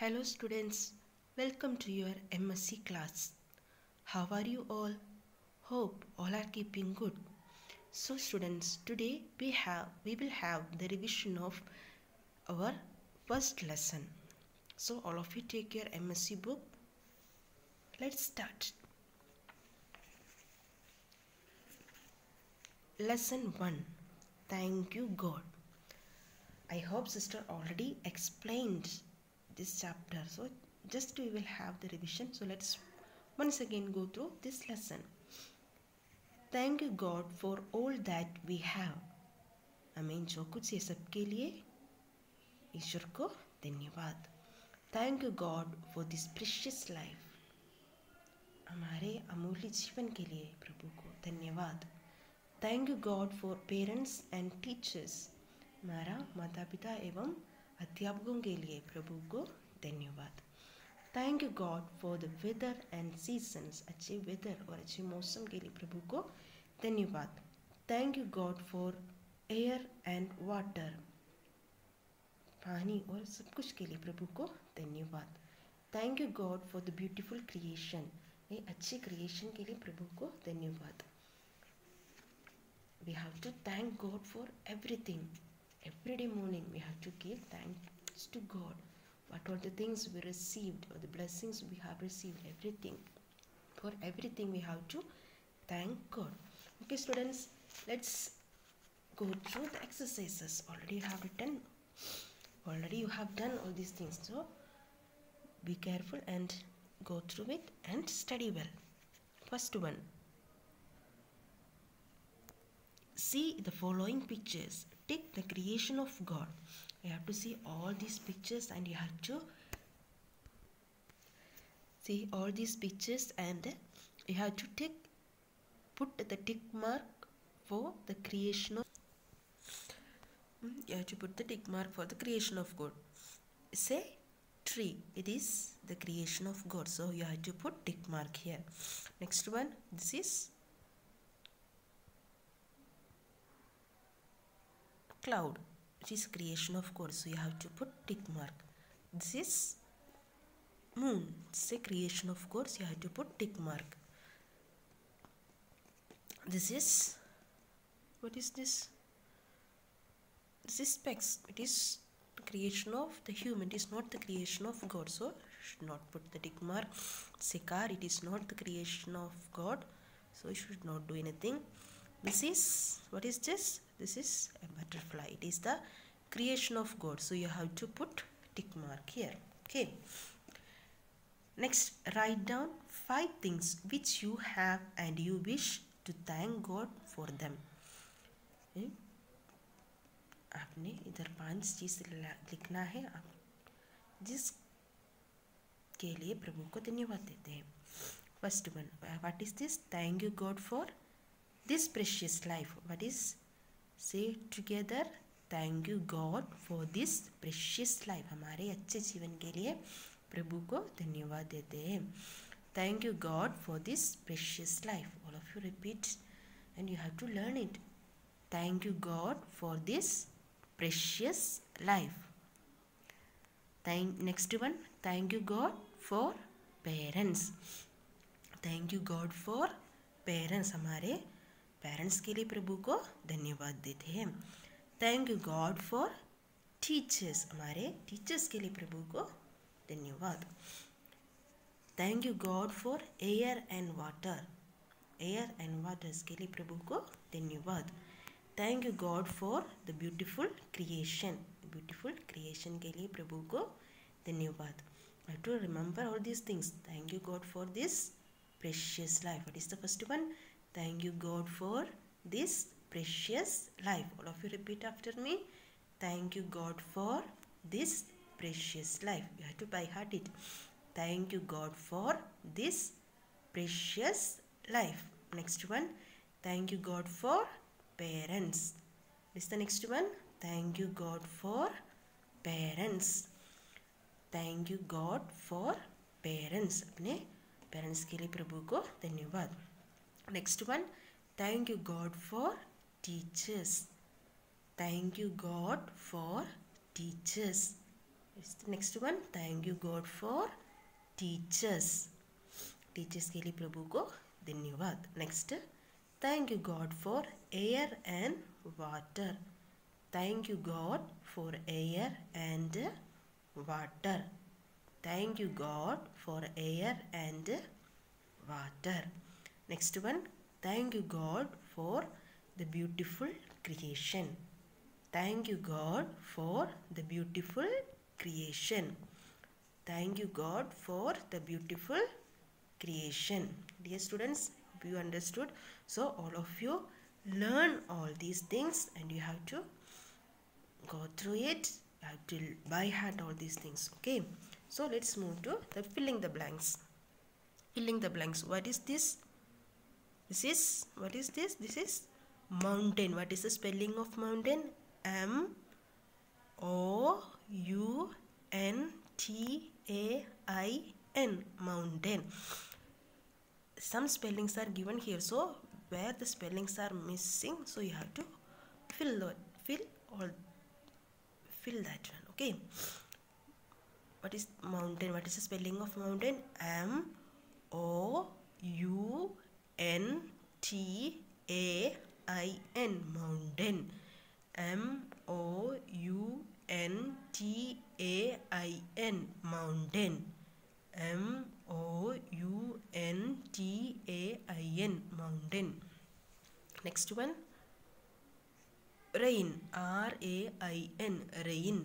Hello students, welcome to your MSc class. How are you all? Hope all are keeping good. So students, today we will have the revision of our first lesson. So all of you take your MSc book. Let's start. Lesson 1. Thank you God. I hope sister already explained this chapter, so just we will have the revision. So let's once again go through this lesson. Thank you God for all that we have. हमें जो कुछ ये सब के लिए ईश्वर को धन्यवाद. Thank you God for this precious life. हमारे अमूल्य जीवन के लिए प्रभु को धन्यवाद. Thank you God for parents and teachers. हमारा माता पिता एवं अध्यापकों के लिए प्रभु को धन्यवाद. Thank you God for the weather and seasons. अच्छे weather और अच्छे मौसम के लिए प्रभु को धन्यवाद. Thank you God for air and water. पानी और सब कुछ के लिए प्रभु को धन्यवाद. Thank you God for the beautiful creation. ये अच्छे creation के लिए प्रभु को धन्यवाद. We have to thank God for everything. Every day morning we have to give thanks to God. What all the things we received or the blessings we have received, everything. For everything we have to thank God. Okay students, let's go through the exercises. Already you have done all these things. So be careful and go through it and study well. First one. See the following pictures. Take the creation of God. You have to see all these pictures and you have to see all these pictures and you have to put the tick mark for the creation of you have to put the tick mark for the creation of God. Say tree, it is the creation of God, so you have to put tick mark here. Next one, this is cloud, it is creation of God, so you have to put tick mark. This is moon, it's a creation of God, so you have to put tick mark. This is, what is this? This is specs, it is the creation of the human, it is not the creation of God, so should not put the tick mark. It's a car, it is not the creation of God, so you should not do anything. This is, what is this? This is a butterfly, it is the creation of God, so you have to put tick mark here. Okay, next write down 5 things which you have and you wish to thank God for them. आपने इधर 5 चीज लिखना है आप जिस के लिए प्रभु को धन्यवाद देते हैं. First one, what is this? Thank you God for this precious life. What is? Say together, thank you God for this precious life. हमारे अच्छे जीवन के लिए प्रभु को धन्यवाद देते हैं. Thank you God for this precious life. All of you repeat and you have to learn it. Thank you God for this precious life. Next one, thank you God for parents. Thank you God for parents. हमारे parents के लिए प्रभु को धन्यवाद देते हैं. Thank you God for teachers. हमारे teachers के लिए प्रभु को धन्यवाद. Thank you God for air and water. Air and water के लिए प्रभु को धन्यवाद. Thank you God for the beautiful creation. Beautiful creation के लिए प्रभु को धन्यवाद. I have to remember all these things. Thank you God for this precious life. What is the first one? Thank you God for this precious life. All of you repeat after me. Thank you God for this precious life. You have to by heart it. Thank you God for this precious life. Next one. Thank you God for parents. This is the next one. Thank you God for parents. Thank you God for parents. अपने parents के लिए प्रभु को धन्यवाद. Next one. Thank you God for teachers. Thank you God for teachers. It's the next one. Thank you God for teachers. Teachers के लिए प्रभु को धन्यवाद. Next, thank you God for air and water. Thank you God for air and water. Thank you God for air and water. Next one, thank you God for the beautiful creation. Thank you God for the beautiful creation. Thank you God for the beautiful creation. Dear students, hope you understood. So all of you learn all these things and you have to go through it. You have to by heart all these things. Okay. So let's move to the filling the blanks. Filling the blanks. What is this? What is this? This is mountain. What is the spelling of mountain? M-O-U-N-T-A-I-N, mountain. Some spellings are given here, so where the spellings are missing, so you have to fill that one. Okay. What is mountain? What is the spelling of mountain? M-O-U-N-T-A-I-N, mountain. M-O-U-N-T-A-I-N, mountain. M-O-U-N-T-A-I-N, mountain. Next one, rain. R-A-I-N, rain.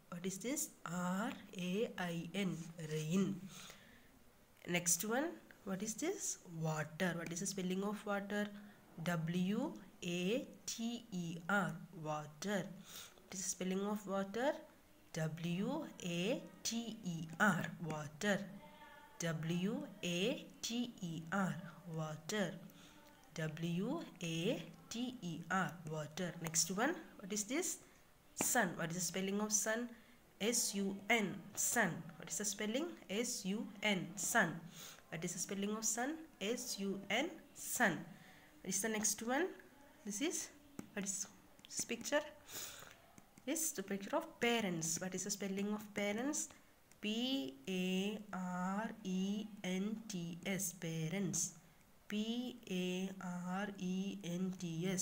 What is this? R-A-I-N, rain. Next one, what is this? Water. What is the spelling of water? W-A-T-E-R, water. What is the spelling of water? W-A-T-E-R, water. W-A-T-E-R, water. W-A-T-E-R, water. Next one, what is this? Sun. What is the spelling of sun? S-U-N, sun. What is the spelling? S-U-N, sun. What is the spelling of sun? S-U-N, sun. What is the next one? What is this picture? This is the picture of parents. What is the spelling of parents? P-A-R-E-N-T-S, parents. P-A-R-E-N-T-S,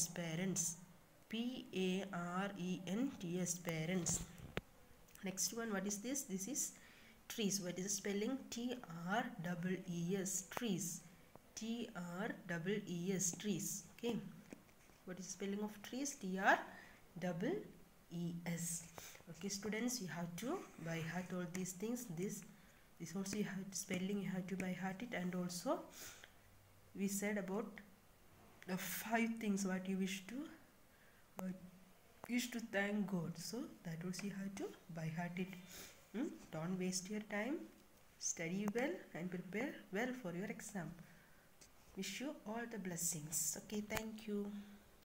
parents. P-A-R-E-N-T-S, parents. Next one, what is this? This is trees. What is the spelling? T-R-E-E-S, trees. T-R-E-E-S, trees. Okay. What is the spelling of trees? T-R-E-E-S. Okay, students, you have to by heart all these things. This also you have to spelling, you have to by heart it, and also we said about the 5 things what you wish to thank God. So that also you have to by heart it. Don't waste your time. Study well and prepare well for your exam. Wish you all the blessings. Okay, thank you.